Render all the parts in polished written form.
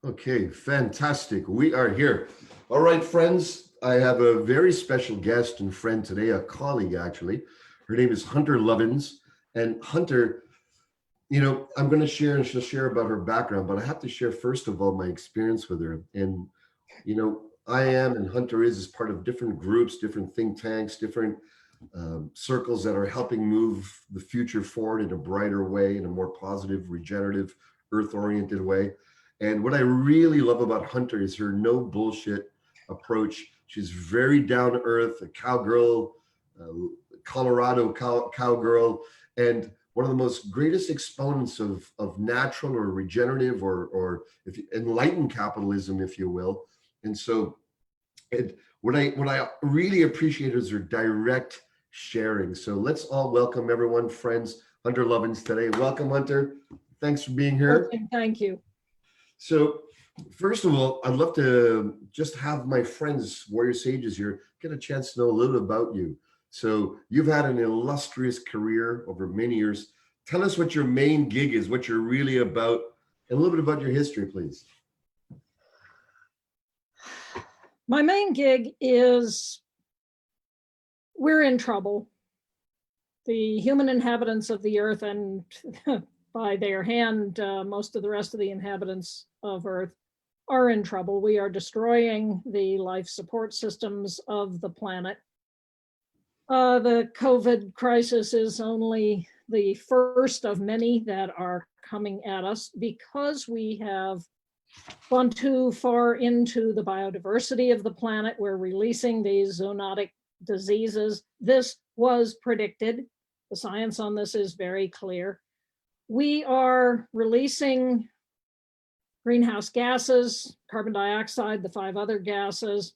Okay, fantastic. We are here. All right, friends. I have a very special guest and friend today, a colleague actually. Her name is Hunter Lovins. And Hunter, I'm going to share and she'll share about her background, but I have to share first of all my experience with her. And I am and Hunter is part of different groups, different think tanks, different circles that are helping move the future forward in a brighter way, in a more positive, regenerative, earth-oriented way. And what I really love about Hunter is her no bullshit approach. She's very down to earth, a cowgirl, uh, Colorado cowgirl, and one of the most greatest exponents of natural or regenerative or if enlightened capitalism, if you will. And so what I really appreciate is her direct sharing. So let's all welcome everyone, friends, Hunter Lovins today. Welcome, Hunter. Thanks for being here. Okay, thank you. So first of all, I'd love to just have my friends, Warrior Sages here, get a chance to know a little bit about you. So you've had an illustrious career over many years. Tell us what your main gig is, what you're really about, and a little bit about your history, please. My main gig is we're in trouble. The human inhabitants of the earth, and by their hand, most of the rest of the inhabitants of earth are in trouble. We are destroying the life support systems of the planet. The COVID crisis is only the first of many that are coming at us because we have gone too far into the biodiversity of the planet. We're releasing these zoonotic diseases. This was predicted. The science on this is very clear. We are releasing greenhouse gases, carbon dioxide, the 5 other gases.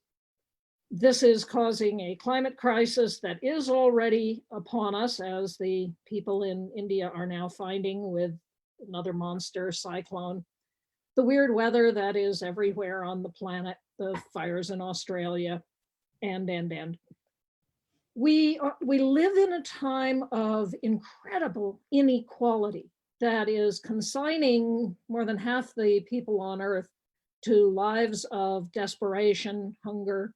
This is causing a climate crisis that is already upon us, as the people in India are now finding with another monster cyclone. The weird weather that is everywhere on the planet, the fires in Australia, and. We live in a time of incredible inequality that is consigning more than half the people on earth to lives of desperation, hunger,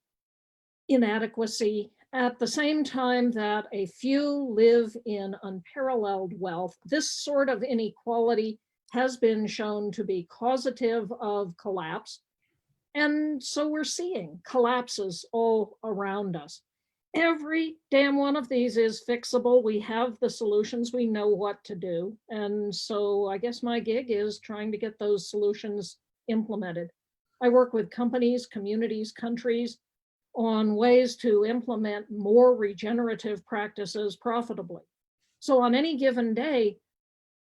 inadequacy, at the same time that a few live in unparalleled wealth. This sort of inequality has been shown to be causative of collapse. And so we're seeing collapses all around us. Every damn one of these is fixable. We have the solutions. We know what to do. And so I guess my gig is trying to get those solutions implemented. I work with companies, communities, countries on ways to implement more regenerative practices profitably. So on any given day,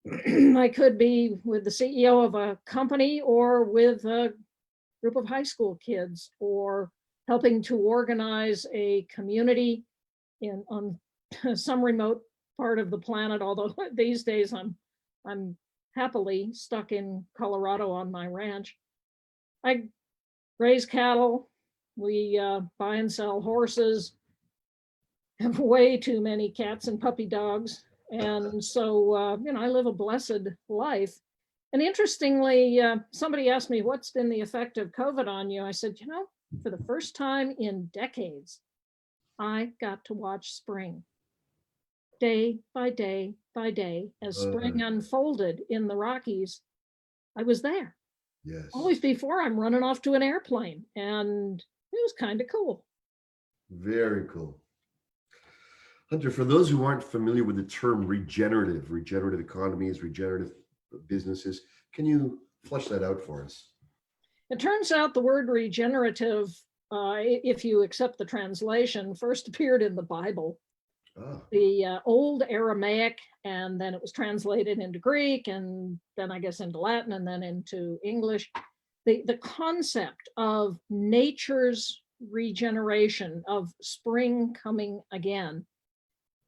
I could be with the CEO of a company or with a group of high school kids, or helping to organize a community on some remote part of the planet. Although these days I'm happily stuck in Colorado on my ranch. I raise cattle. We buy and sell horses. Have way too many cats and puppy dogs, and so I live a blessed life. And interestingly, somebody asked me, what's been the effect of COVID on you? I said, for the first time in decades, I got to watch spring. Day by day by day, as spring unfolded in the Rockies, I was there. Yes. Always before, I'm running off to an airplane, and it was kind of cool. Very cool. Hunter, for those who aren't familiar with the term regenerative economies, regenerative businesses, can you flesh that out for us? It turns out the word regenerative, if you accept the translation, first appeared in the Bible. The old Aramaic, and then it was translated into Greek, and then I guess into Latin, and then into English. The concept of nature's regeneration, of spring coming again,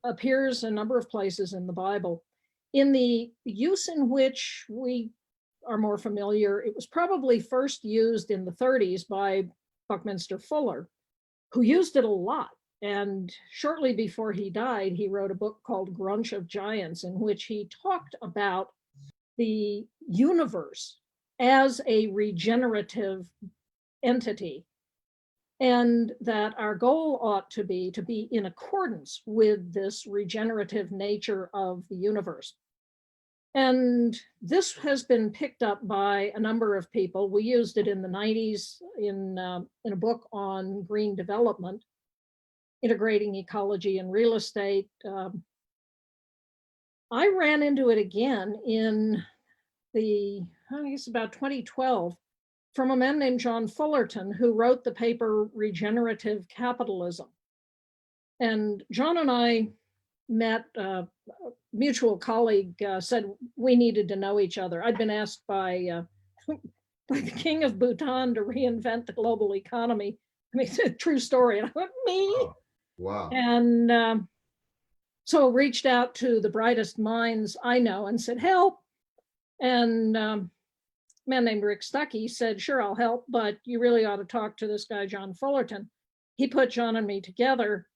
appears a number of places in the Bible. In the use in which we are more familiar, it was probably first used in the 30s by Buckminster Fuller, who used it a lot. And shortly before he died, he wrote a book called Grunch of Giants, in which he talked about the universe as a regenerative entity, and that our goal ought to be in accordance with this regenerative nature of the universe. And this has been picked up by a number of people. We used it in the 90s in a book on green development, integrating ecology and real estate. I ran into it again in I guess about 2012, from a man named John Fullerton, who wrote the paper Regenerative Capitalism. And John and I met, a mutual colleague said we needed to know each other. I'd been asked by the king of Bhutan to reinvent the global economy. I mean, it's a true story. And I went, me? Wow. And so reached out to the brightest minds I know and said, help. And a man named Rick Stuckey said, sure, I'll help, but you really ought to talk to this guy, John Fullerton. He put John and me together.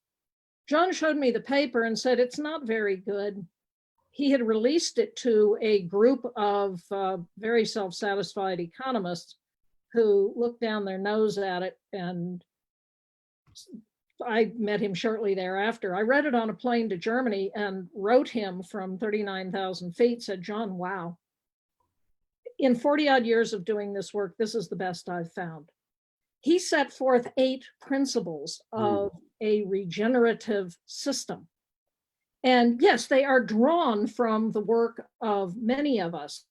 John showed me the paper and said, it's not very good. He had released it to a group of very self-satisfied economists who looked down their nose at it, and I met him shortly thereafter. I read it on a plane to Germany and wrote him from 39,000 feet, said, John, wow. In 40 odd years of doing this work, this is the best I've found. He set forth 8 principles of a regenerative system. And yes, they are drawn from the work of many of us,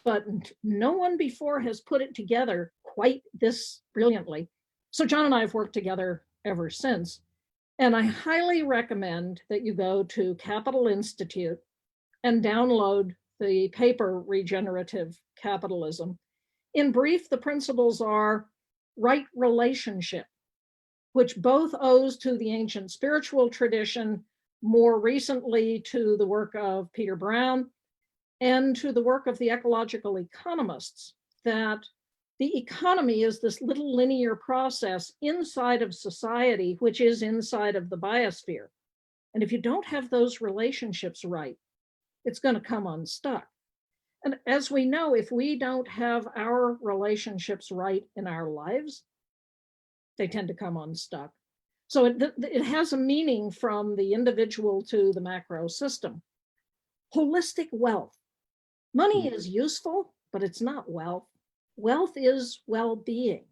but no one before has put it together quite this brilliantly. So John and I have worked together ever since. And I highly recommend that you go to Capital Institute and download the paper Regenerative Capitalism. In brief, the principles are right relationship, which both owes to the ancient spiritual tradition, more recently to the work of Peter Brown, and to the work of the ecological economists, that the economy is this little linear process inside of society, which is inside of the biosphere. And if you don't have those relationships right, it's going to come unstuck. And as we know, if we don't have our relationships right in our lives, they tend to come unstuck. So it has a meaning from the individual to the macro system. Holistic wealth. Money is useful, but it's not wealth. Wealth is well-being.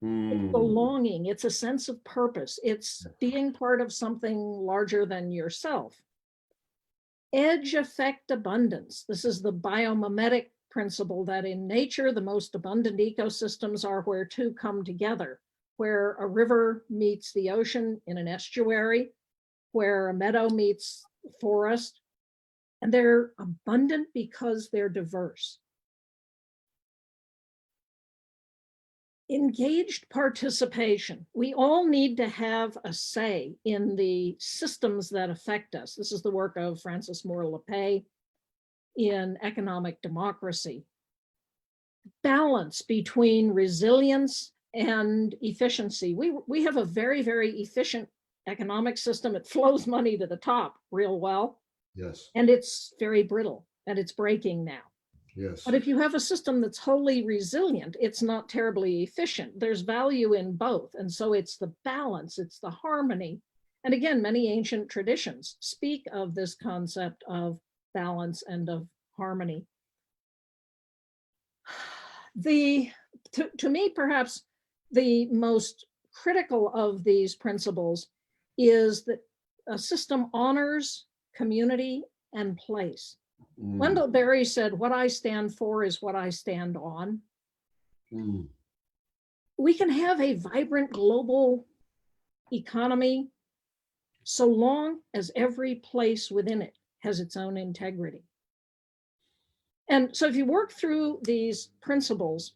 It's belonging. It's a sense of purpose. It's being part of something larger than yourself. Edge effect abundance. This is the biomimetic principle that in nature, the most abundant ecosystems are where two come together, where a river meets the ocean in an estuary, where a meadow meets forest, and they're abundant because they're diverse. Engaged participation. We all need to have a say in the systems that affect us. This is the work of Francis Moore Lappé in Economic Democracy. Balance between resilience and efficiency. We have a very, very efficient economic system. It flows money to the top real well. Yes. And it's very brittle and it's breaking now. Yes. But if you have a system that's wholly resilient, it's not terribly efficient. There's value in both. And so it's the balance, it's the harmony. And again, many ancient traditions speak of this concept of balance and of harmony. To me, perhaps the most critical of these principles is that a system honors community and place. Wendell Berry said, what I stand for is what I stand on. We can have a vibrant global economy so long as every place within it has its own integrity. And so if you work through these principles,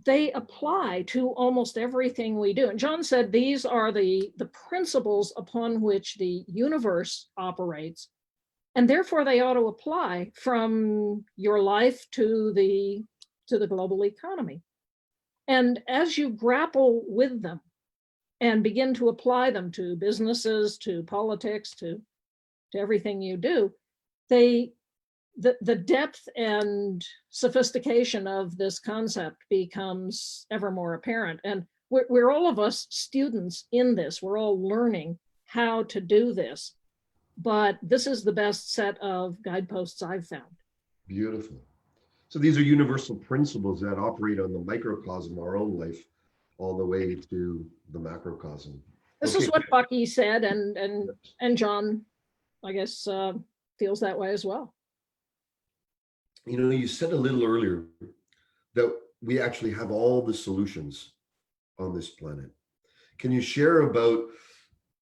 they apply to almost everything we do. And John said these are the principles upon which the universe operates. And therefore they ought to apply from your life to the global economy. And as you grapple with them and begin to apply them to businesses, to politics, to everything you do, they the depth and sophistication of this concept becomes ever more apparent. And we're all of us students in this. We're all learning how to do this. But this is the best set of guideposts I've found. Beautiful. So these are universal principles that operate on the microcosm of our own life, all the way to the macrocosm. This is what Bucky said, and John, I guess, feels that way as well. You know, you said a little earlier that we actually have all the solutions on this planet. Can you share about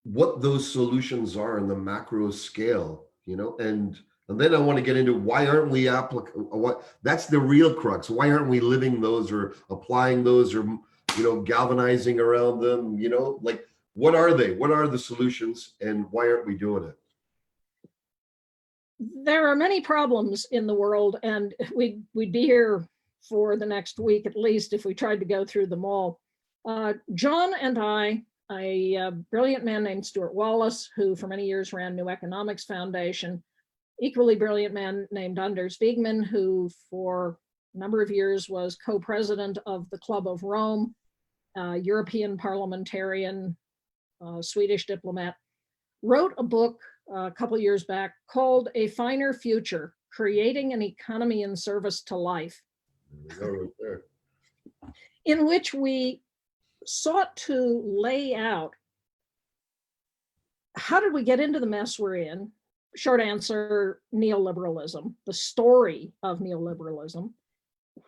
what those solutions are on the macro scale, you know, and then I want to get into why aren't we what that's the real crux. Why aren't we living those or applying those or, you know, galvanizing around them, you know, like what are they? What are the solutions and why aren't we doing it? There are many problems in the world, and we'd be here for the next week at least if we tried to go through them all. John and I, a brilliant man named Stuart Wallace, who for many years ran New Economics Foundation, equally brilliant man named Anders Wigman, who for a number of years was co-president of the Club of Rome, European parliamentarian, Swedish diplomat, wrote a book a couple years back called A Finer Future, Creating an Economy in Service to Life, in which we sought to lay out how did we get into the mess we're in. Short answer, neoliberalism, the story of neoliberalism.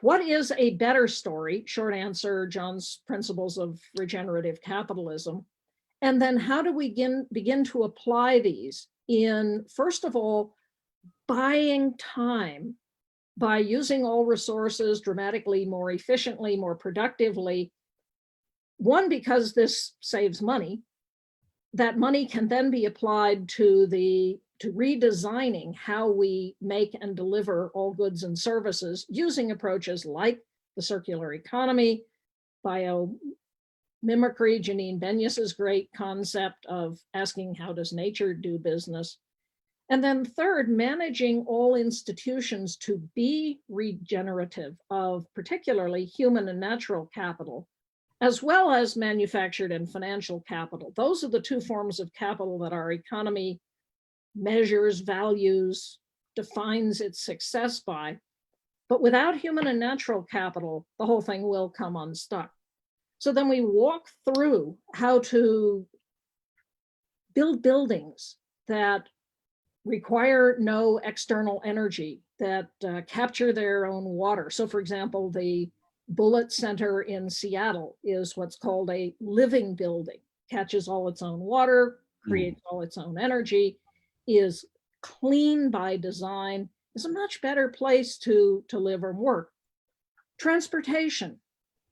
What is a better story? Short answer, John's principles of regenerative capitalism. And then how do we begin to apply these in, first of all, buying time by using all resources dramatically more efficiently, more productively. One, because this saves money. That money can then be applied to redesigning how we make and deliver all goods and services using approaches like the circular economy, biomimicry, Janine Benyus's great concept of asking how does nature do business. And then third, managing all institutions to be regenerative of particularly human and natural capital, as well as manufactured and financial capital. Those are the two forms of capital that our economy measures, values, defines its success by. But without human and natural capital, the whole thing will come unstuck. So then we walk through how to build buildings that require no external energy, that capture their own water. So for example, the Bullitt Center in Seattle is what's called a living building, catches all its own water, creates all its own energy, is clean by design, is a much better place to live or work. Transportation,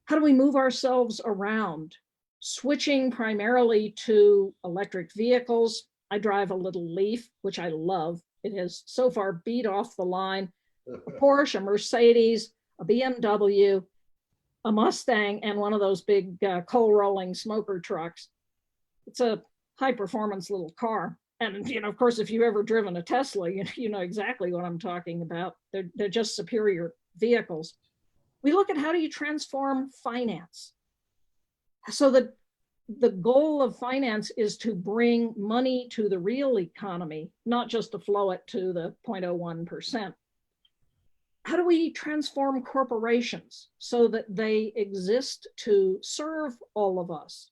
how do we move ourselves around? Switching primarily to electric vehicles. I drive a little Leaf, which I love. It has so far beat off the line a Porsche, a Mercedes, a BMW, a Mustang, and one of those big coal rolling smoker trucks. It's a high performance little car. And, you know, of course, if you've ever driven a Tesla, you know exactly what I'm talking about. They're just superior vehicles. We look at how do you transform finance so that the goal of finance is to bring money to the real economy, not just to flow it to the 0.01%. How do we transform corporations so that they exist to serve all of us?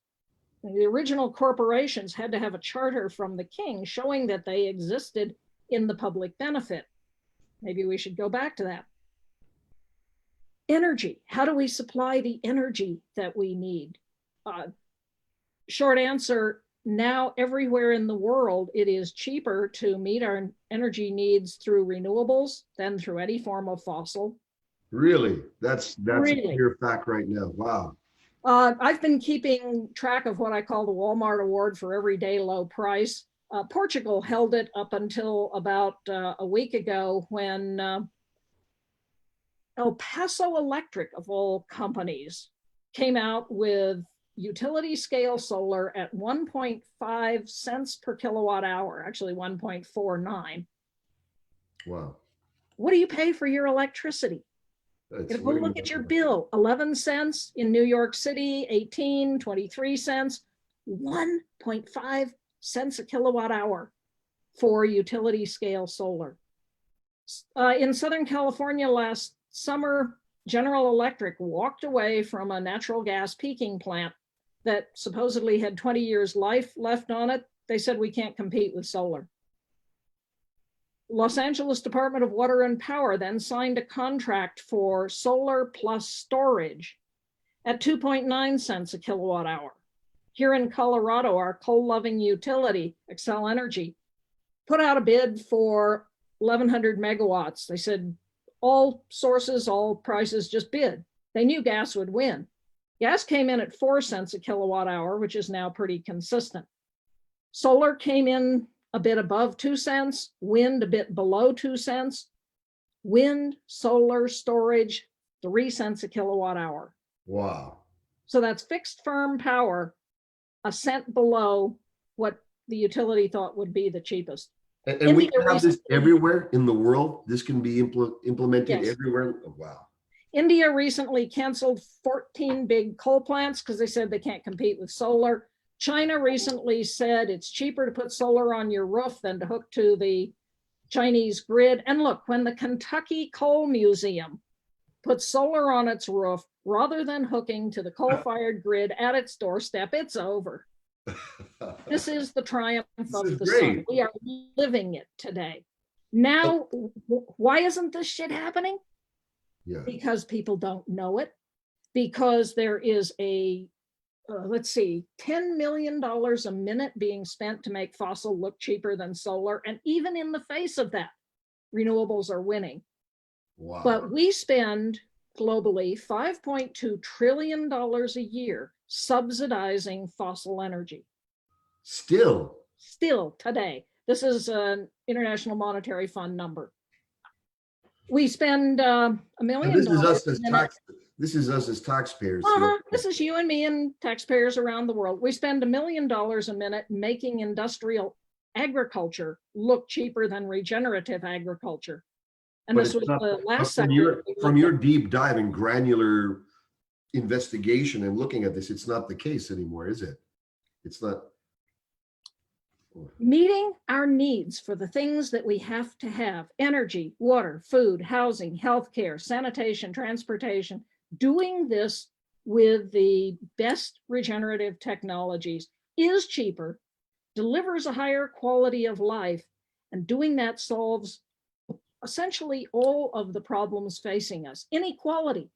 The original corporations had to have a charter from the king showing that they existed in the public benefit. Maybe we should go back to that. Energy, how do we supply the energy that we need? Short answer, now everywhere in the world, it is cheaper to meet our energy needs through renewables than through any form of fossil. Really? That's really a clear fact right now. Wow. I've been keeping track of what I call the Walmart Award for everyday low price. Portugal held it up until about a week ago when El Paso Electric, of all companies, came out with utility scale solar at 1.5 cents per kilowatt hour, actually 1.49. Wow. What do you pay for your electricity? That's Go look at your bill, 11 cents in New York City, 18, 23 cents, 1.5 cents a kilowatt hour for utility scale solar. In Southern California last summer, General Electric walked away from a natural gas peaking plant that supposedly had 20 years life left on it. They said we can't compete with solar. Los Angeles Department of Water and Power then signed a contract for solar plus storage at 2.9 cents a kilowatt hour. Here in Colorado, our coal-loving utility, Xcel Energy, put out a bid for 1,100 megawatts. They said, all sources, all prices, just bid. They knew gas would win. Gas came in at 4 cents a kilowatt hour, which is now pretty consistent. Solar came in a bit above 2 cents, wind a bit below 2 cents, wind, solar, storage, 3 cents a kilowatt hour. Wow. So that's fixed firm power, a cent below what the utility thought would be the cheapest. And we can have this everywhere in the world. This can be implemented everywhere. Oh, wow. India recently canceled 14 big coal plants because they said they can't compete with solar. China recently said it's cheaper to put solar on your roof than to hook to the Chinese grid. And look, when the Kentucky Coal Museum put solar on its roof, rather than hooking to the coal-fired grid at its doorstep, it's over. This is the triumph of the sun. We are living it today. Now, why isn't this shit happening? Yeah. Because people don't know it. Because there is a $10 million a minute being spent to make fossil look cheaper than solar. And even in the face of that, renewables are winning. Wow. But we spend globally $5.2 trillion a year subsidizing fossil energy. Still Today. This is an International Monetary Fund number. We spend $1 million. This is us as taxpayers. This is you and me and taxpayers around the world. We spend $1 million a minute making industrial agriculture look cheaper than regenerative agriculture. And but this was the last from your deep dive and granular investigation and looking at this, it's not the case anymore, is it? It's not. Meeting our needs for the things that we have to have: energy, water, food, housing, healthcare, sanitation, transportation. Doing this with the best regenerative technologies is cheaper, delivers a higher quality of life, and doing that solves essentially all of the problems facing us. Inequality.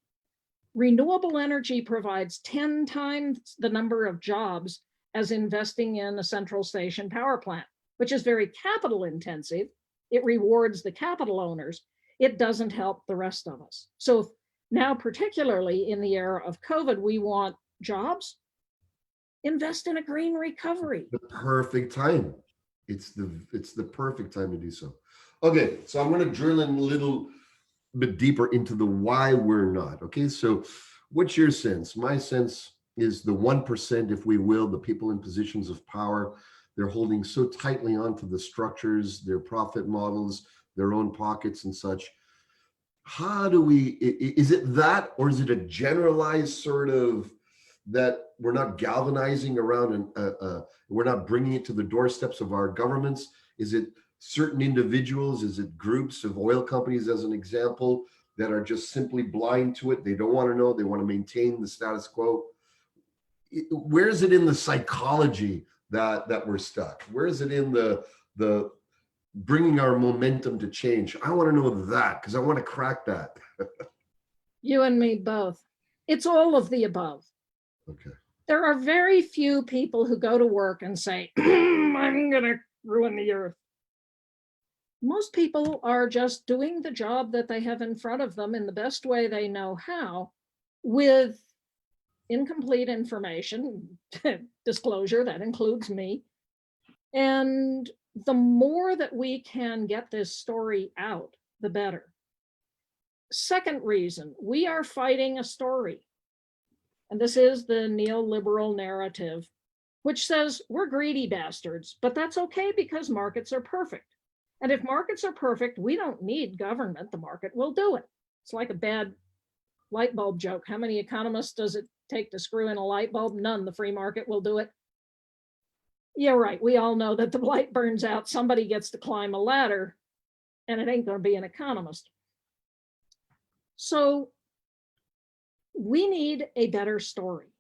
Renewable energy provides 10 times the number of jobs as investing in a central station power plant, which is very capital intensive. It rewards the capital owners. It doesn't help the rest of us. So now, particularly in the era of COVID, we want jobs. Invest in a green recovery. The perfect time. It's the perfect time to do so. Okay, so I'm going to drill in a little bit deeper into the why we're not. Okay, so what's your sense? My sense is the 1%, if we will, the people in positions of power, they're holding so tightly onto the structures, their profit models, their own pockets and such. How do we, is it that, or is it a generalized sort of that we're not galvanizing around and we're not bringing it to the doorsteps of our governments? Is it certain individuals? Is it groups of oil companies, as an example, that are just simply blind to it? They don't want to know. They want to maintain the status quo. Where is it in the psychology that we're stuck? Where is it in the bringing our momentum to change? I want to know that because I want to crack that. You and me both. It's all of the above. Okay. There are very few people who go to work and say, I'm going to ruin the earth. Most people are just doing the job that they have in front of them in the best way they know how, with incomplete information, disclosure, that includes me. And the more that we can get this story out, the better. Second reason, we are fighting a story. And this is the neoliberal narrative, which says we're greedy bastards, but that's okay because markets are perfect. And if markets are perfect, we don't need government. The market will do it. It's like a bad light bulb joke. How many economists does it take to screw in a light bulb? None. The free market will do it. Yeah, right. We all know that the light burns out. Somebody gets to climb a ladder, and it ain't going to be an economist. So we need a better story.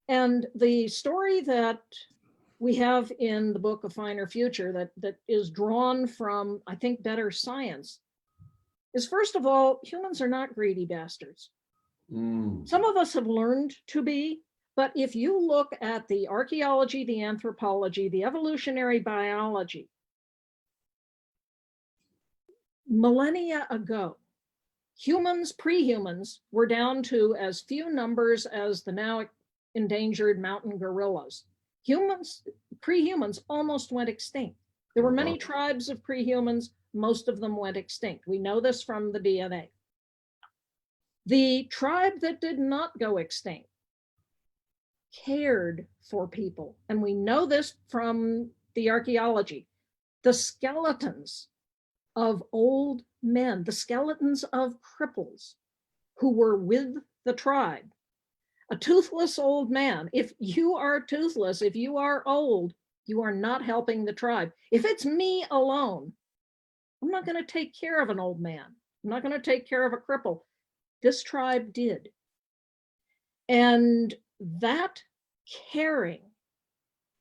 And the story that we have in the book A Finer Future that is drawn from, I think, better science is, first of all, humans are not greedy bastards. Some of us have learned to be, but if you look at the archaeology, the anthropology, the evolutionary biology, millennia ago, humans, pre-humans, were down to as few numbers as the now endangered mountain gorillas. Humans, pre-humans almost went extinct. There were many tribes of pre-humans, most of them went extinct. We know this from the DNA. The tribe that did not go extinct cared for people. And we know this from the archaeology. The skeletons of old men, the skeletons of cripples who were with the tribe. A toothless old man, if you are toothless, if you are old, you are not helping the tribe. If it's me alone, I'm not going to take care of an old man. I'm not going to take care of a cripple. This tribe did. And that caring,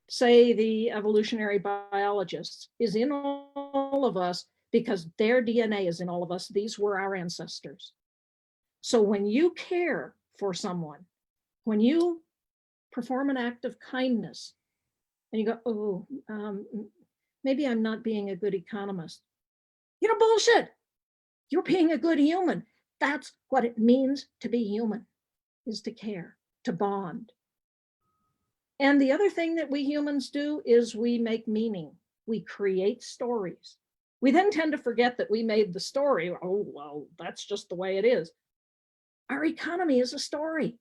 say the evolutionary biologists, is in all of us because their DNA is in all of us. These were our ancestors. So when you care for someone, when you perform an act of kindness and you go, maybe I'm not being a good economist. You know, bullshit. You're being a good human. That's what it means to be human, is to care, to bond. And the other thing that we humans do is we make meaning. We create stories. We then tend to forget that we made the story. Oh, well, that's just the way it is. Our economy is a story.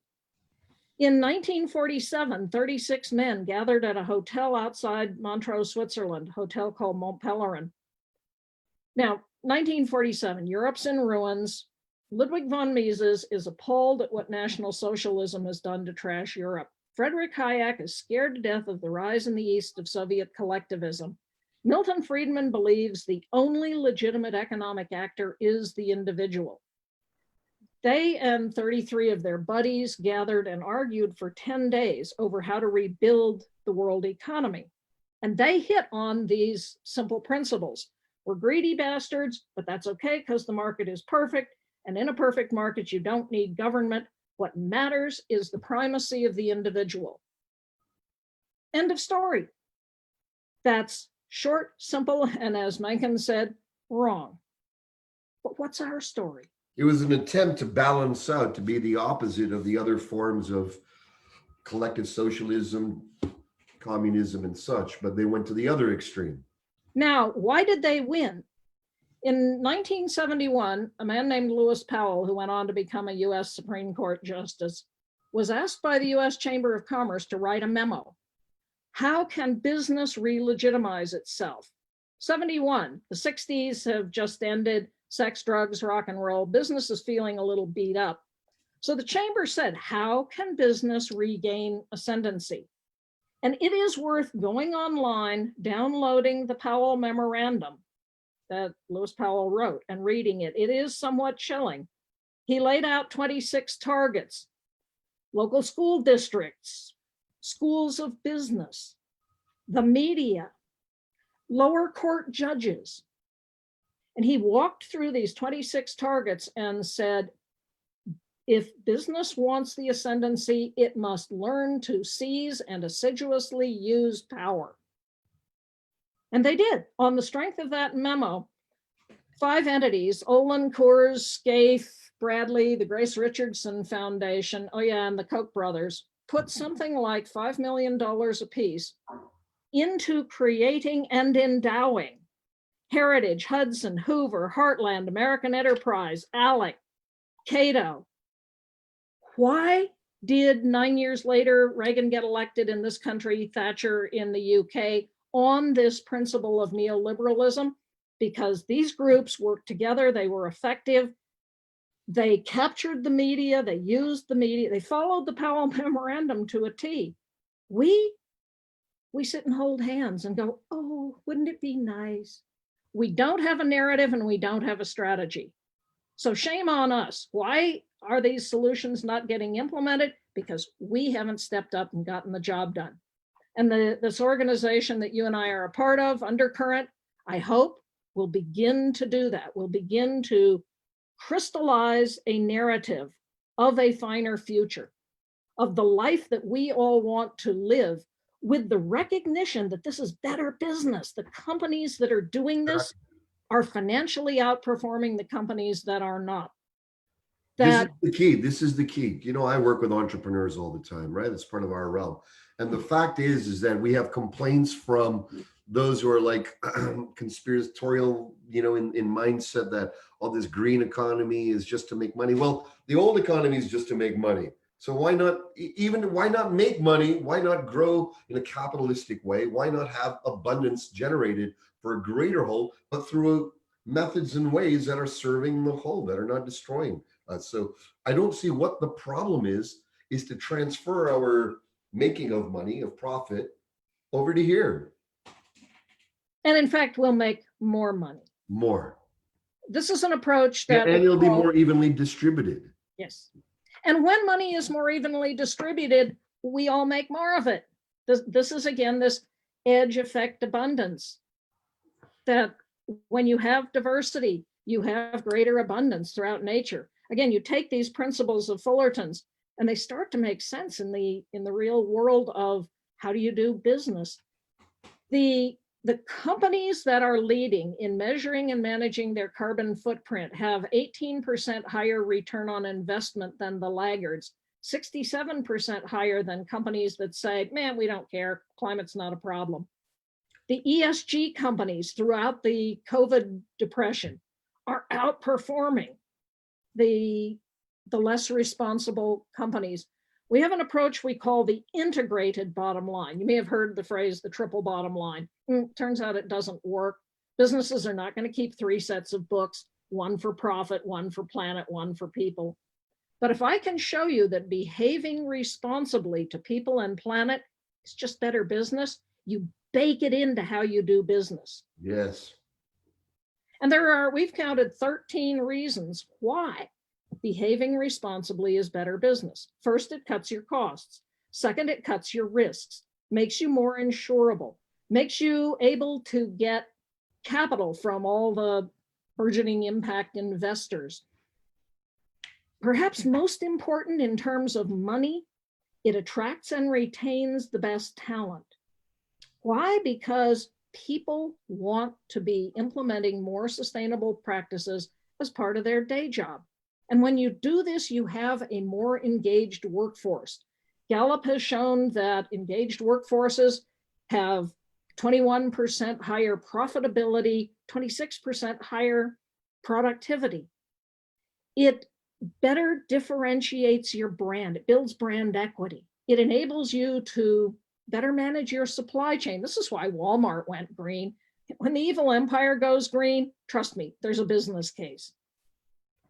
In 1947, 36 men gathered at a hotel outside Montreux, Switzerland, a hotel called Mont Pelerin. Now, 1947, Europe's in ruins. Ludwig von Mises is appalled at what National Socialism has done to trash Europe. Friedrich Hayek is scared to death of the rise in the East of Soviet collectivism. Milton Friedman believes the only legitimate economic actor is the individual. They and 33 of their buddies gathered and argued for 10 days over how to rebuild the world economy. And they hit on these simple principles. We're greedy bastards, but that's okay because the market is perfect. And in a perfect market, you don't need government. What matters is the primacy of the individual. End of story. That's short, simple, and as Mencken said, wrong. But what's our story? It was an attempt to balance out, to be the opposite of the other forms of collective socialism, communism, and such, but they went to the other extreme. Now, why did they win? In 1971, a man named Lewis Powell, who went on to become a US Supreme Court justice, was asked by the US Chamber of Commerce to write a memo. How can business re-legitimize itself? 71, the 60s have just ended, sex, drugs, rock and roll. Business is feeling a little beat up. So the chamber said, how can business regain ascendancy? And it is worth going online, downloading the Powell memorandum that Lewis Powell wrote and reading it. It is somewhat chilling. He laid out 26 targets: local school districts, schools of business, the media, lower court judges. And he walked through these 26 targets and said, if business wants the ascendancy, it must learn to seize and assiduously use power. And they did. On the strength of that memo, 5 entities, Olin, Coors, Scaife, Bradley, the Grace Richardson Foundation, and the Koch brothers, put something like $5 million apiece into creating and endowing Heritage, Hudson, Hoover, Heartland, American Enterprise, ALEC, Cato. Why did 9 years later Reagan get elected in this country, Thatcher in the UK? on this principle of neoliberalism because these groups worked together, they were effective, they captured the media, they used the media, they followed the Powell Memorandum to a T. We sit and hold hands and go, oh, wouldn't it be nice? We don't have a narrative and we don't have a strategy. So shame on us. Why are these solutions not getting implemented? Because we haven't stepped up and gotten the job done. And this organization that you and I are a part of, Undercurrent, I hope will begin to do that. We'll begin to crystallize a narrative of a finer future, of the life that we all want to live, with the recognition that this is better business. The companies that are doing this are financially outperforming the companies that are not. This is the key. This is the key. You know, I work with entrepreneurs all the time, right? That's part of our realm. And the fact is that we have complaints from those who are like conspiratorial, you know, in mindset that all this green economy is just to make money. Well, the old economy is just to make money. So why not why not make money? Why not grow in a capitalistic way? Why not have abundance generated for a greater whole, but through methods and ways that are serving the whole, that are not destroying us? So I don't see what the problem is to transfer our making of money, of profit, over to here. And in fact, we'll make more money. More. This is an approach that... And it'll be more evenly distributed. Yes. And when money is more evenly distributed, we all make more of it. This is, again, this edge effect abundance, that when you have diversity, you have greater abundance throughout nature. Again, you take these principles of Fullerton's and they start to make sense in the real world of how do you do business. The companies that are leading in measuring and managing their carbon footprint have 18% higher return on investment than the laggards, 67% higher than companies that say, man, we don't care, climate's not a problem. The ESG companies throughout the COVID depression are outperforming the less responsible companies. We have an approach we call the integrated bottom line. You may have heard the phrase, the triple bottom line. Turns out it doesn't work. Businesses are not going to keep 3 sets of books, one for profit, one for planet, one for people. But if I can show you that behaving responsibly to people and planet is just better business, you bake it into how you do business. Yes. And we've counted 13 reasons why behaving responsibly is better business. First, it cuts your costs. Second, it cuts your risks, makes you more insurable, makes you able to get capital from all the burgeoning impact investors. Perhaps most important in terms of money, it attracts and retains the best talent. Why? Because people want to be implementing more sustainable practices as part of their day job. And when you do this, you have a more engaged workforce. Gallup has shown that engaged workforces have 21% higher profitability, 26% higher productivity. It better differentiates your brand. It builds brand equity. It enables you to better manage your supply chain. This is why Walmart went green. When the evil empire goes green, trust me, there's a business case.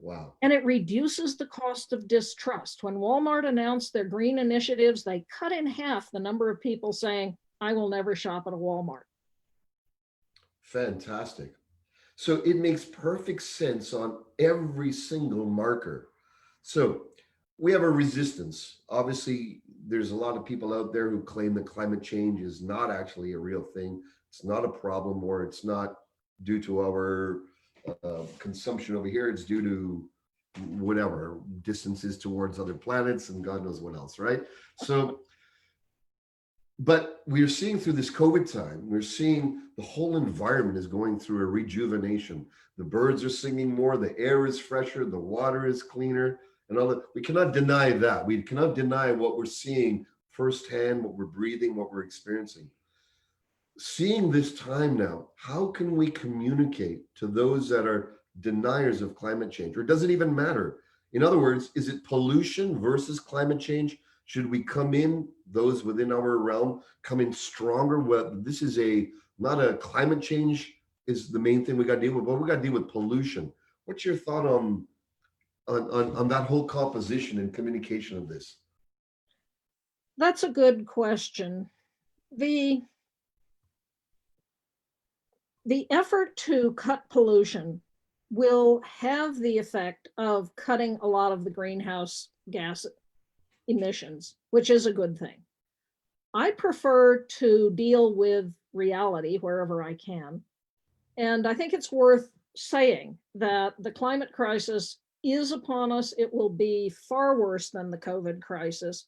Wow. And it reduces the cost of distrust. When Walmart announced their green initiatives, they cut in half the number of people saying, I will never shop at a Walmart. Fantastic. So it makes perfect sense on every single marker. So we have a resistance. Obviously, there's a lot of people out there who claim that climate change is not actually a real thing. It's not a problem, or it's not due to our consumption over here. It's due to whatever distances towards other planets and God knows what else, right? So, but we're seeing through this COVID time, we're seeing the whole environment is going through a rejuvenation. The birds are singing more, the air is fresher, the water is cleaner, and all that. We cannot deny that. We cannot deny what we're seeing firsthand, what we're breathing, what we're experiencing. Seeing this time now, how can we communicate to those that are deniers of climate change, or does it even matter? In other words, is it pollution versus climate change? Should we come in, those within our realm, come in stronger? Well, this is not a climate change is the main thing we got to deal with, but we got to deal with pollution. What's your thought on that whole composition and communication of this? That's a good question. The effort to cut pollution will have the effect of cutting a lot of the greenhouse gas emissions, which is a good thing. I prefer to deal with reality wherever I can. And I think it's worth saying that the climate crisis is upon us. It will be far worse than the COVID crisis.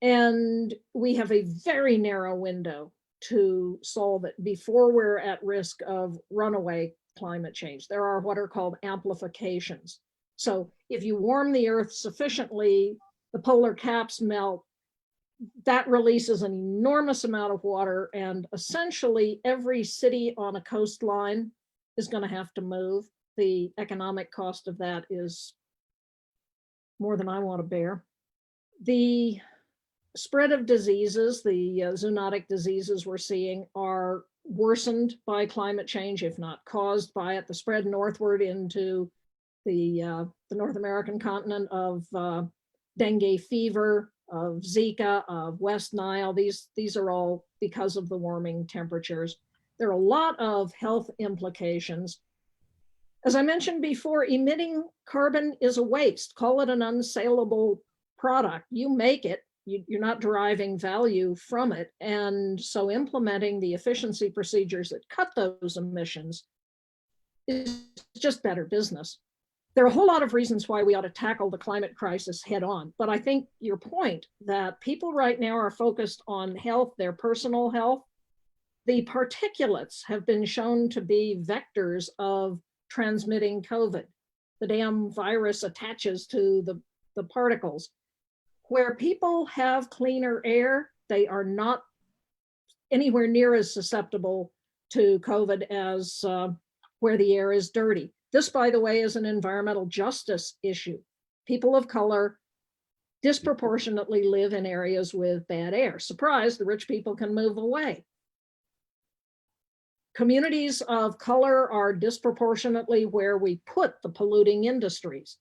And we have a very narrow window to solve it before we're at risk of runaway climate change. There are what are called amplifications. So if you warm the earth sufficiently, the polar caps melt, that releases an enormous amount of water, and essentially every city on a coastline is going to have to move. The economic cost of that is more than I want to bear. The spread of diseases, the zoonotic diseases we're seeing, are worsened by climate change, if not caused by it. The spread northward into the North American continent of dengue fever, of Zika, of West Nile, these are all because of the warming temperatures. There are a lot of health implications. As I mentioned before, emitting carbon is a waste. Call it an unsaleable product. You make it, you're not deriving value from it. And so implementing the efficiency procedures that cut those emissions is just better business. There are a whole lot of reasons why we ought to tackle the climate crisis head on. But I think your point that people right now are focused on health, their personal health. The particulates have been shown to be vectors of transmitting COVID. The damn virus attaches to the particles. Where people have cleaner air, they are not anywhere near as susceptible to COVID as where the air is dirty. This, by the way, is an environmental justice issue. People of color disproportionately live in areas with bad air. Surprise, the rich people can move away. Communities of color are disproportionately where we put the polluting industries.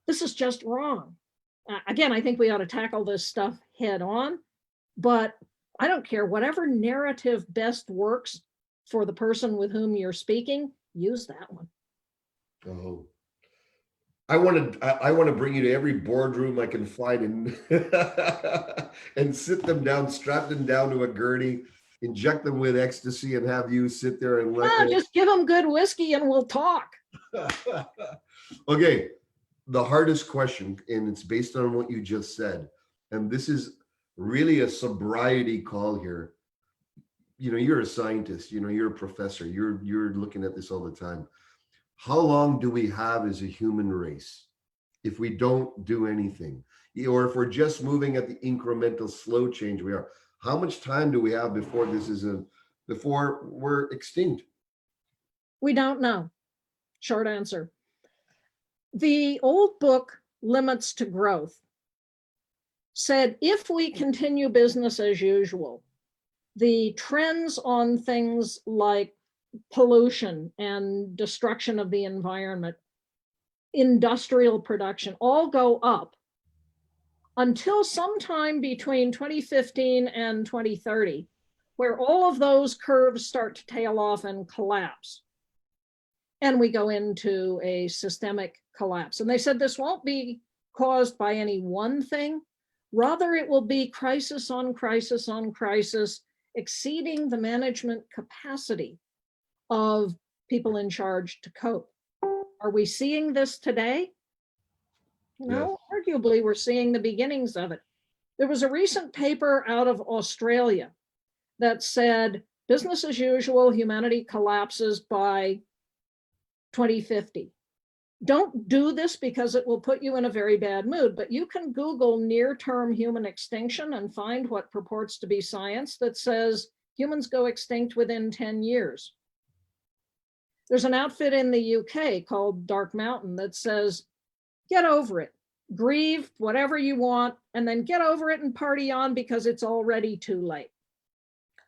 This is just wrong. Again, I think we ought to tackle this stuff head on, but I don't care, whatever narrative best works for the person with whom you're speaking, use that one. Oh, I want to bring you to every boardroom I can find and sit them down, strap them down to a gurney, inject them with ecstasy, and have you sit there and let. Just give them good whiskey and we'll talk. Okay, the hardest question, and it's based on what you just said, and this is really a sobriety call here. You know, you're a scientist. You know, you're a professor. You're looking at this all the time. How long do we have as a human race if we don't do anything? Or if we're just moving at the incremental slow change we are? How much time do we have before before we're extinct? We don't know. Short answer. The old book, Limits to Growth, said if we continue business as usual, the trends on things like pollution and destruction of the environment, industrial production, all go up until sometime between 2015 and 2030, where all of those curves start to tail off and collapse. And we go into a systemic collapse. And they said this won't be caused by any one thing. Rather, it will be crisis on crisis on crisis, exceeding the management capacity of people in charge to cope. Are we seeing this today? No, arguably we're seeing the beginnings of it. There was a recent paper out of Australia that said business as usual, humanity collapses by 2050. Don't do this because it will put you in a very bad mood, but you can Google near-term human extinction and find what purports to be science that says humans go extinct within 10 years. There's an outfit in the UK called Dark Mountain that says, get over it. grieve whatever you want, and then get over it and party on because it's already too late.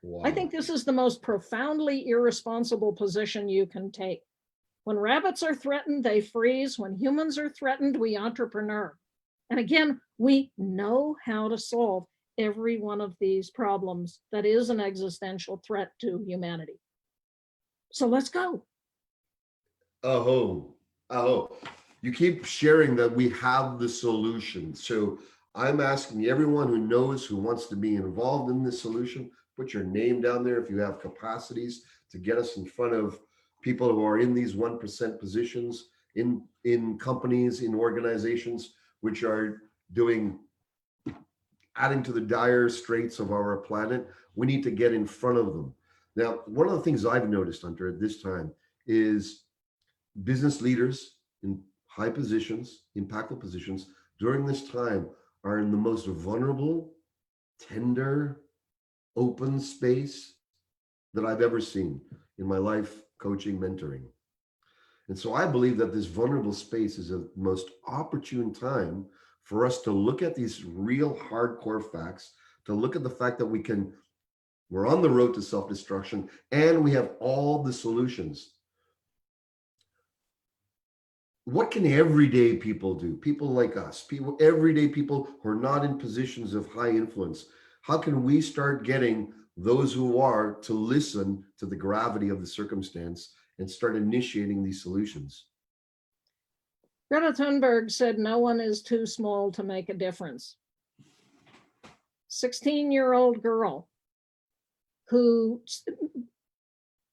Wow. I think this is the most profoundly irresponsible position you can take. When rabbits are threatened, they freeze. When humans are threatened, we entrepreneur. And again, we know how to solve every one of these problems that is an existential threat to humanity. So let's go. Oh, oh, you keep sharing that we have the solution. So I'm asking everyone who knows, who wants to be involved in this solution, put your name down there if you have capacities to get us in front of people who are in these 1% positions in companies, in organizations, which are doing, adding to the dire straits of our planet. We need to get in front of them. Now, one of the things I've noticed, Hunter, at this time is business leaders in high positions, impactful positions during this time are in the most vulnerable, tender, open space that I've ever seen in my life coaching, mentoring. And so I believe that this vulnerable space is a most opportune time for us to look at these real hardcore facts, to look at the fact that we're on the road to self-destruction and we have all the solutions. What can everyday people do? People like us, people, everyday people who are not in positions of high influence. How can we start getting those who are to listen to the gravity of the circumstance and start initiating these solutions? Greta Thunberg said, "No one is too small to make a difference." 16-year-old girl who,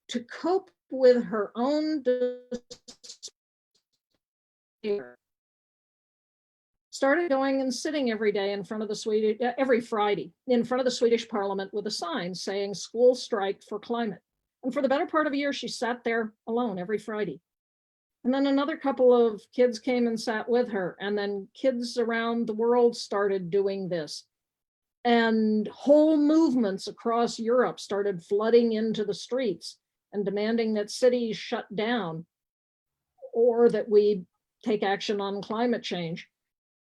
to cope with her own despair, started going and sitting every day in front of the every Friday in front of the Swedish parliament with a sign saying "School strike for climate." And for the better part of a year, she sat there alone every Friday. And then another couple of kids came and sat with her. And then kids around the world started doing this. And whole movements across Europe started flooding into the streets and demanding that cities shut down or that we take action on climate change.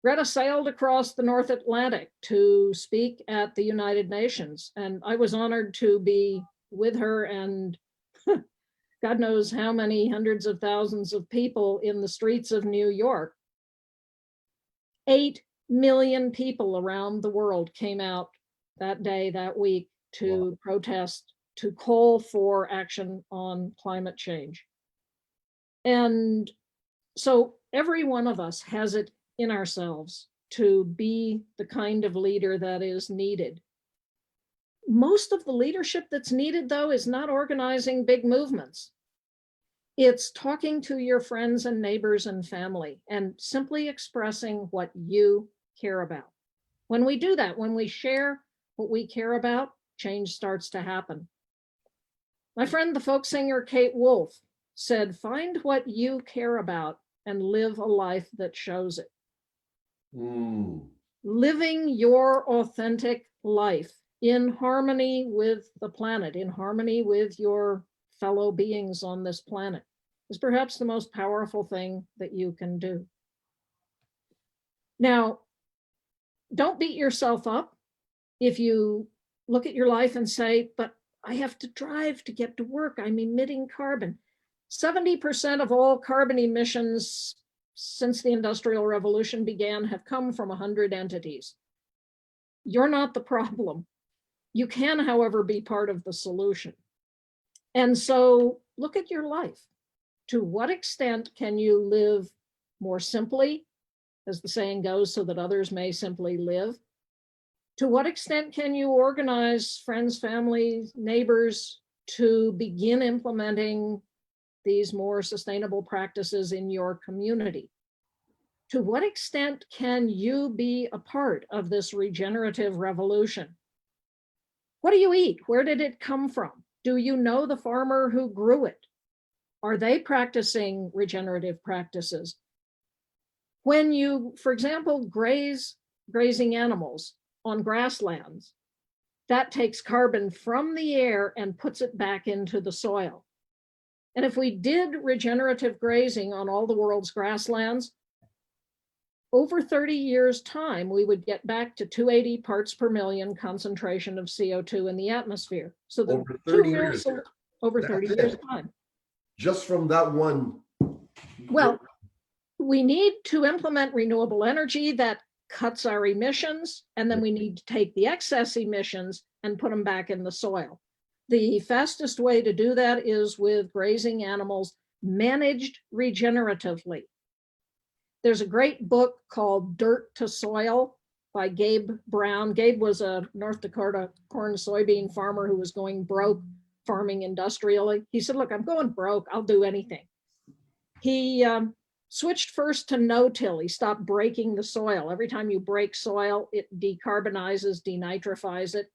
Greta sailed across the North Atlantic to speak at the United Nations. And I was honored to be with her and God knows how many hundreds of thousands of people in the streets of New York. 8 million people around the world came out that day, that week, to protest, to call for action on climate change. And so every one of us has it in ourselves to be the kind of leader that is needed. Most of the leadership that's needed, though, is not organizing big movements. It's talking to your friends and neighbors and family and simply expressing what you care about. When we do that, when we share what we care about, change starts to happen. My friend, the folk singer Kate Wolf, said, "Find what you care about and live a life that shows it." Living your authentic life in harmony with the planet, in harmony with your fellow beings on this planet, is perhaps the most powerful thing that you can do. Now, don't beat yourself up if you look at your life and say, "But I have to drive to get to work. I'm emitting carbon." 70% of all carbon emissions since the Industrial Revolution began have come from 100 entities. You're not the problem. You can, however, be part of the solution. And so look at your life. To what extent can you live more simply, as the saying goes, so that others may simply live? To what extent can you organize friends, family, neighbors to begin implementing these more sustainable practices in your community? To what extent can you be a part of this regenerative revolution? What do you eat? Where did it come from? Do you know the farmer who grew it? Are they practicing regenerative practices? When you, for example, grazing animals on grasslands, that takes carbon from the air and puts it back into the soil. And if we did regenerative grazing on all the world's grasslands, over 30 years' time, we would get back to 280 parts per million concentration of CO2 in the atmosphere. So the Over two 30 real years. over That's 30 years' it. time. Just from that one. Well, we need to implement renewable energy that cuts our emissions, and then we need to take the excess emissions and put them back in the soil. The fastest way to do that is with grazing animals managed regeneratively. There's a great book called Dirt to Soil by Gabe Brown. Gabe was a North Dakota corn soybean farmer who was going broke farming industrially. He said, look, I'm going broke. I'll do anything. He switched first to no-till. He stopped breaking the soil. Every time you break soil, it decarbonizes, denitrifies it.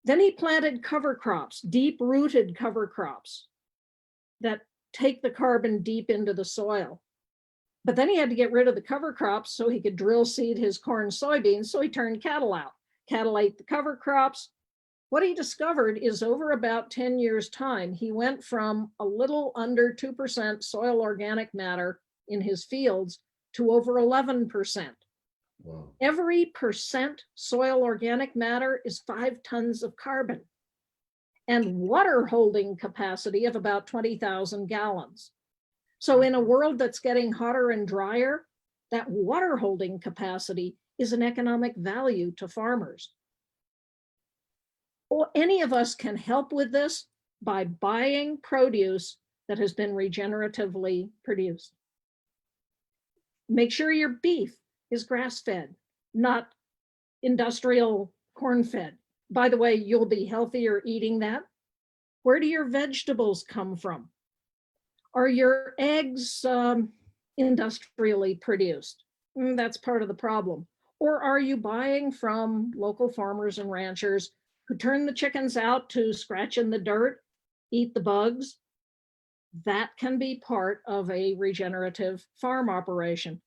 Then he planted cover crops, deep-rooted cover crops that take the carbon deep into the soil. But then he had to get rid of the cover crops so he could drill seed his corn soybeans. So he turned cattle out. Cattle ate the cover crops. What he discovered is over about 10 years' time, he went from a little under 2% soil organic matter in his fields to over 11%. Wow. Every percent soil organic matter is 5 tons of carbon and water holding capacity of about 20,000 gallons. So in a world that's getting hotter and drier, that water holding capacity is an economic value to farmers. Or any of us can help with this by buying produce that has been regeneratively produced. Make sure your beef is grass-fed, not industrial corn-fed. By the way, you'll be healthier eating that. Where do your vegetables come from? Are your eggs industrially produced? That's part of the problem. Or are you buying from local farmers and ranchers who turn the chickens out to scratch in the dirt, eat the bugs? That can be part of a regenerative farm operation.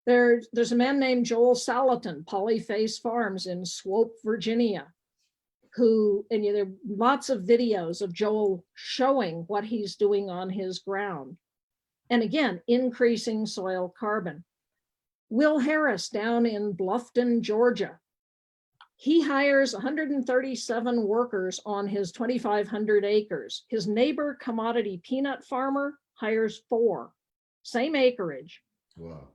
There's a man named Joel Salatin, Polyface Farms in Swope, Virginia, and there are lots of videos of Joel showing what he's doing on his ground. And again, increasing soil carbon. Will Harris down in Bluffton, Georgia, he hires 137 workers on his 2,500 acres. His neighbor commodity peanut farmer hires 4, same acreage. Wow.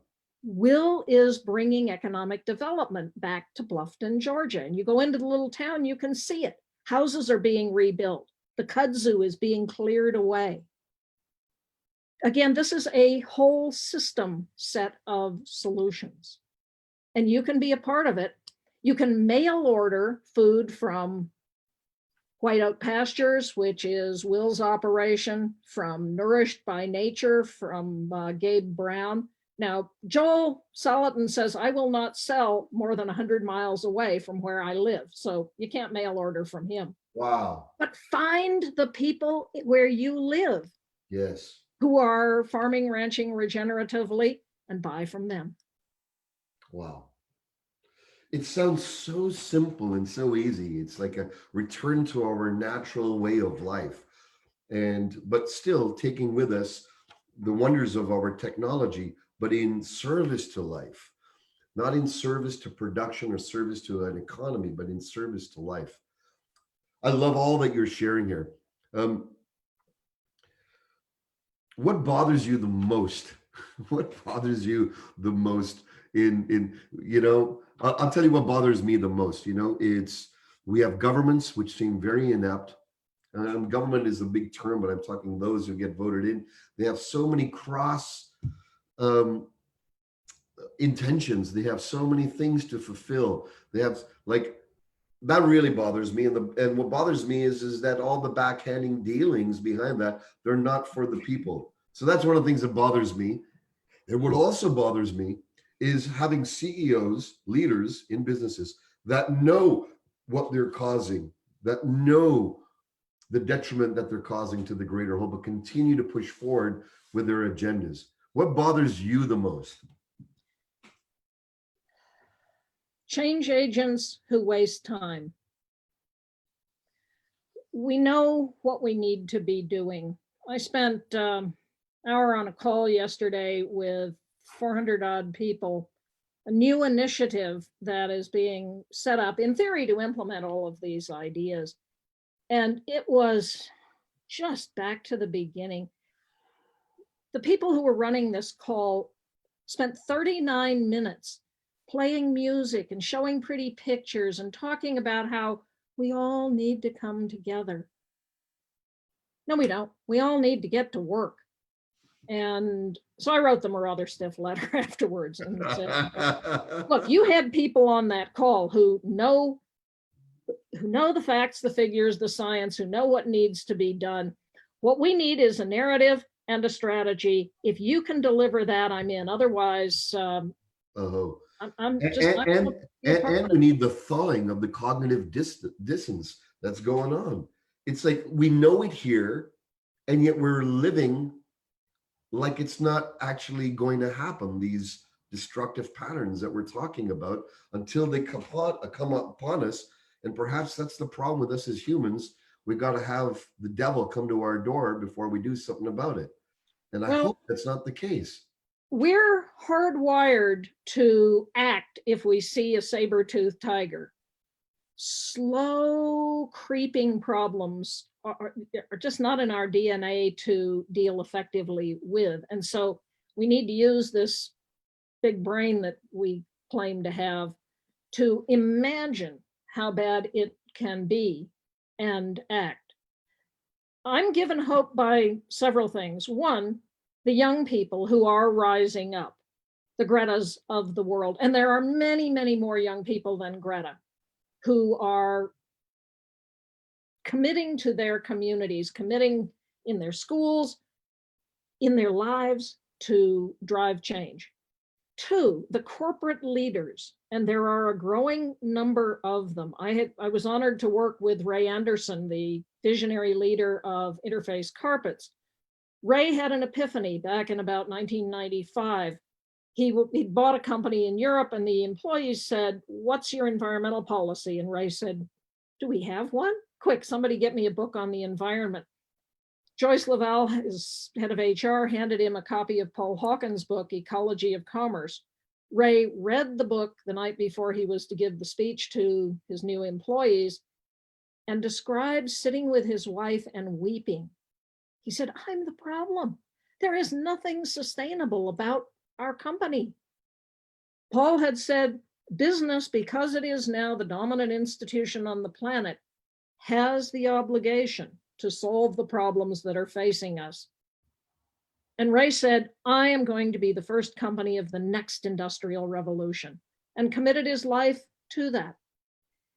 Will is bringing economic development back to Bluffton, Georgia. And you go into the little town, you can see it. Houses are being rebuilt. The kudzu is being cleared away. Again, this is a whole system set of solutions. And you can be a part of it. You can mail order food from White Oak Pastures, which is Will's operation, from Nourished by Nature, from Gabe Brown. Now, Joel Salatin says, I will not sell more than 100 miles away from where I live. So you can't mail order from him. Wow. But find the people where you live. Yes. Who are farming, ranching regeneratively, and buy from them. Wow. It sounds so simple and so easy. It's like a return to our natural way of life. But still taking with us the wonders of our technology, but in service to life, not in service to production or service to an economy, but in service to life. I love all that you're sharing here. What bothers you the most? What bothers you the most I'll tell you what bothers me the most. We have governments which seem very inept. Government is a big term, but I'm talking those who get voted in. They have so many cross intentions. They have so many things to fulfill. They have that really bothers me. And what bothers me is that all the backhanding dealings behind that, they're not for the people. So that's one of the things that bothers me. And what also bothers me is having CEOs, leaders in businesses that know what they're causing, that know the detriment that they're causing to the greater whole, but continue to push forward with their agendas. What bothers you the most? Change agents who waste time. We know what we need to be doing. I spent an hour on a call yesterday with 400 odd people, a new initiative that is being set up in theory to implement all of these ideas. And it was just back to the beginning. The people who were running this call spent 39 minutes playing music and showing pretty pictures and talking about how we all need to come together. No, we don't. We all need to get to work. And so I wrote them a rather stiff letter afterwards and said, look, you had people on that call who know the facts, the figures, the science, who know what needs to be done. What we need is a narrative and a strategy. If you can deliver that, I'm in. Otherwise, I'm just not and we need the thawing of the cognitive dissonance that's going on. It's like we know it here, and yet we're living like it's not actually going to happen. These destructive patterns that we're talking about until they come upon us. And perhaps that's the problem with us as humans. We got to have the devil come to our door before we do something about it. And I hope that's not the case. We're hardwired to act if we see a saber-toothed tiger. Slow creeping problems are just not in our DNA to deal effectively with. And so we need to use this big brain that we claim to have to imagine how bad it can be and act. I'm given hope by several things. One, the young people who are rising up, the Gretas of the world. And there are many, many more young people than Greta who are committing to their communities, committing in their schools, in their lives to drive change. Two, the corporate leaders, and there are a growing number of them. I was honored to work with Ray Anderson, the visionary leader of Interface Carpets. Ray had an epiphany back in about 1995. He bought a company in Europe, and the employees said, "What's your environmental policy?" And Ray said, "Do we have one? Quick, somebody get me a book on the environment." Joyce Laval, his head of HR, handed him a copy of Paul Hawken's book, Ecology of Commerce. Ray read the book the night before he was to give the speech to his new employees and described sitting with his wife and weeping. He said, "I'm the problem. There is nothing sustainable about our company." Paul had said, business, because it is now the dominant institution on the planet, has the obligation to solve the problems that are facing us. And Ray said, "I am going to be the first company of the next industrial revolution," and committed his life to that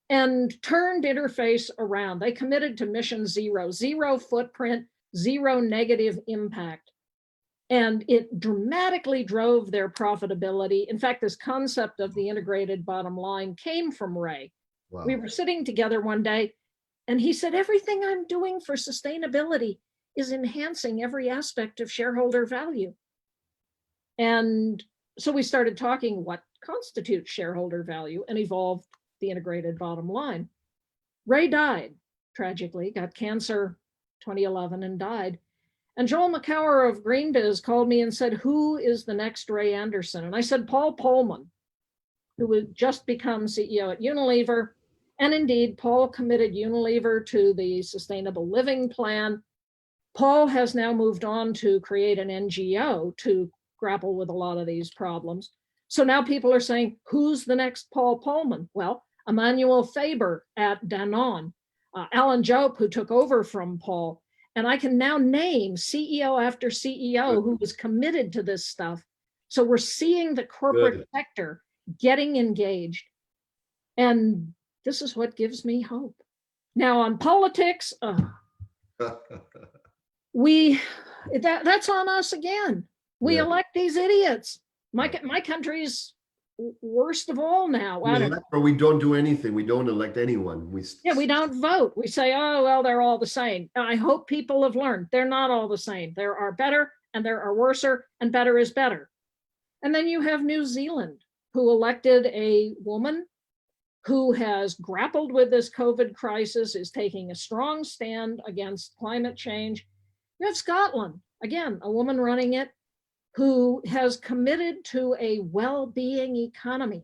and turned Interface around. They committed to mission zero, zero footprint, zero negative impact. And it dramatically drove their profitability. In fact, this concept of the integrated bottom line came from Ray. Wow. We were sitting together one day, and he said, "Everything I'm doing for sustainability is enhancing every aspect of shareholder value." And so we started talking what constitutes shareholder value and evolved the integrated bottom line. Ray died, tragically, got cancer 2011 and died. And Joel McCower of GreenBiz called me and said, "Who is the next Ray Anderson?" And I said, "Paul Polman, who would just become CEO at Unilever." And indeed, Paul committed Unilever to the Sustainable Living Plan. Paul has now moved on to create an NGO to grapple with a lot of these problems. So now people are saying, who's the next Paul Polman? Well, Emmanuel Faber at Danone, Alan Jope, who took over from Paul. And I can now name CEO after CEO who was committed to this stuff. So we're seeing the corporate sector getting engaged. And this is what gives me hope. Now on politics, that's on us again. We elect these idiots. My country's worst of all now. We don't do anything. We don't elect anyone. We don't vote. We say, oh, well, they're all the same. I hope people have learned they're not all the same. There are better and there are worser, and better is better. And then you have New Zealand, who elected a woman who has grappled with this COVID crisis, is taking a strong stand against climate change. You have Scotland, again, a woman running it. who has committed to a well-being economy,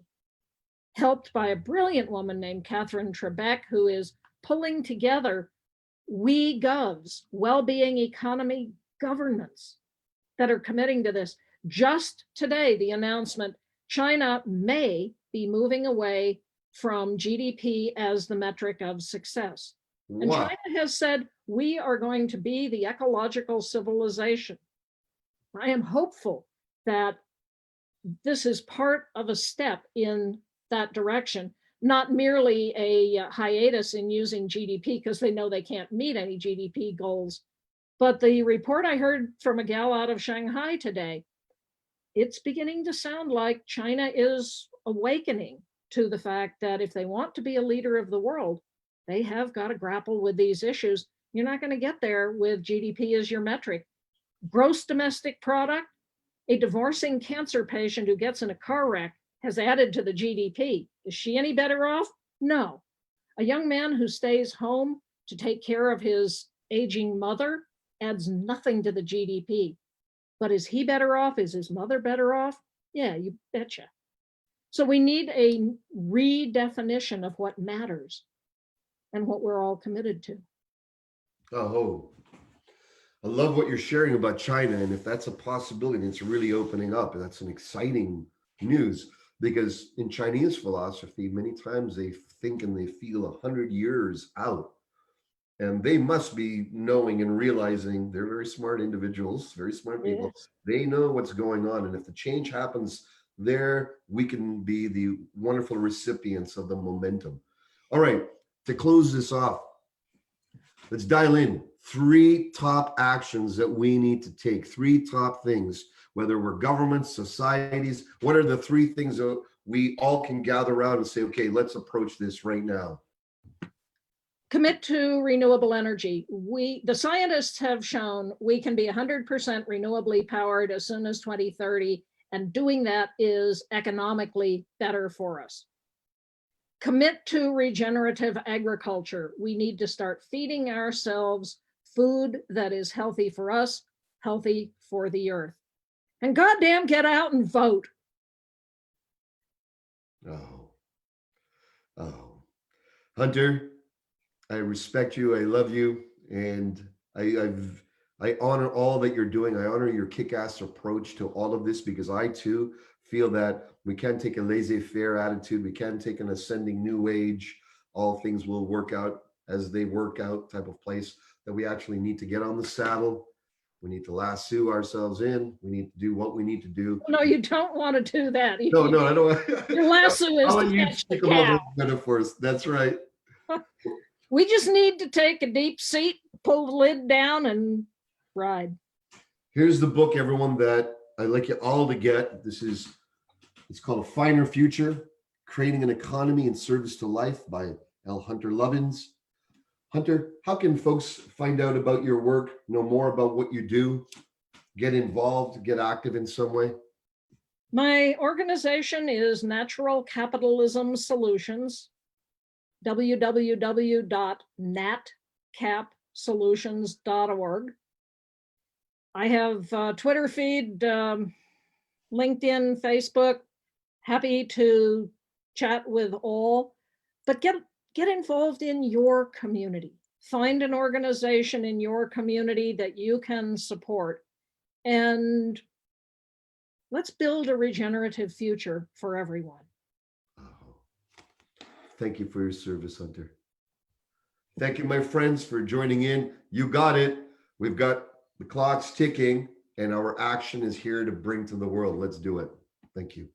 helped by a brilliant woman named Catherine Trebek, who is pulling together WeGov's well-being economy governments that are committing to this. Just today, the announcement, China may be moving away from GDP as the metric of success. And Wow. China has said, we are going to be the ecological civilization. I am hopeful that this is part of a step in that direction, not merely a hiatus in using GDP because they know they can't meet any GDP goals. But the report I heard from a gal out of Shanghai today, it's beginning to sound like China is awakening to the fact that if they want to be a leader of the world, they have got to grapple with these issues. You're not going to get there with GDP as your metric. Gross domestic product, a divorcing cancer patient who gets in a car wreck has added to the GDP. Is she any better off? No. A young man who stays home to take care of his aging mother adds nothing to the GDP. But is he better off? Is his mother better off? Yeah, you betcha. So we need a redefinition of what matters and what we're all committed to. Oh, I love what you're sharing about China. And if that's a possibility, it's really opening up. And that's an exciting news, because in Chinese philosophy, many times they think and they feel 100 years out. And they must be knowing and realizing they're very smart individuals, very smart people. Yes. They know what's going on. And if the change happens there, we can be the wonderful recipients of the momentum. All right, to close this off, let's dial in 3 top actions that we need to take, 3 top things, whether we're governments, societies. What are the 3 things that we all can gather around and say, okay, let's approach this right now? Commit to renewable energy. The scientists have shown we can be 100% renewably powered as soon as 2030, and doing that is economically better for us. Commit to regenerative agriculture. We need to start feeding ourselves food that is healthy for us, healthy for the earth. And goddamn, get out and vote. Oh, Hunter, I respect you. I love you. And I honor all that you're doing. I honor your kick-ass approach to all of this, because I too feel that we can't take a laissez-faire attitude. We can't take an ascending new age, all things will work out as they work out type of place, that we actually need to get on the saddle. We need to lasso ourselves in. We need to do what we need to do. No, you don't want to do that. No, I don't. Your lasso is I'll to let you catch the stick them on cow. those metaphors. That's right. We just need to take a deep seat, pull the lid down, and ride. Here's the book, everyone, that I'd like you all to get. It's called A Finer Future, Creating an Economy in Service to Life by Hunter Lovins. Hunter, how can folks find out about your work, know more about what you do, get involved, get active in some way? My organization is Natural Capitalism Solutions, www.natcapsolutions.org. I have a Twitter feed, LinkedIn, Facebook. Happy to chat with all, but get involved in your community. Find an organization in your community that you can support, and let's build a regenerative future for everyone. Thank you for your service, Hunter. Thank you, my friends, for joining in. You got it. We've got the clocks ticking, and our action is here to bring to the world. Let's do it. Thank you.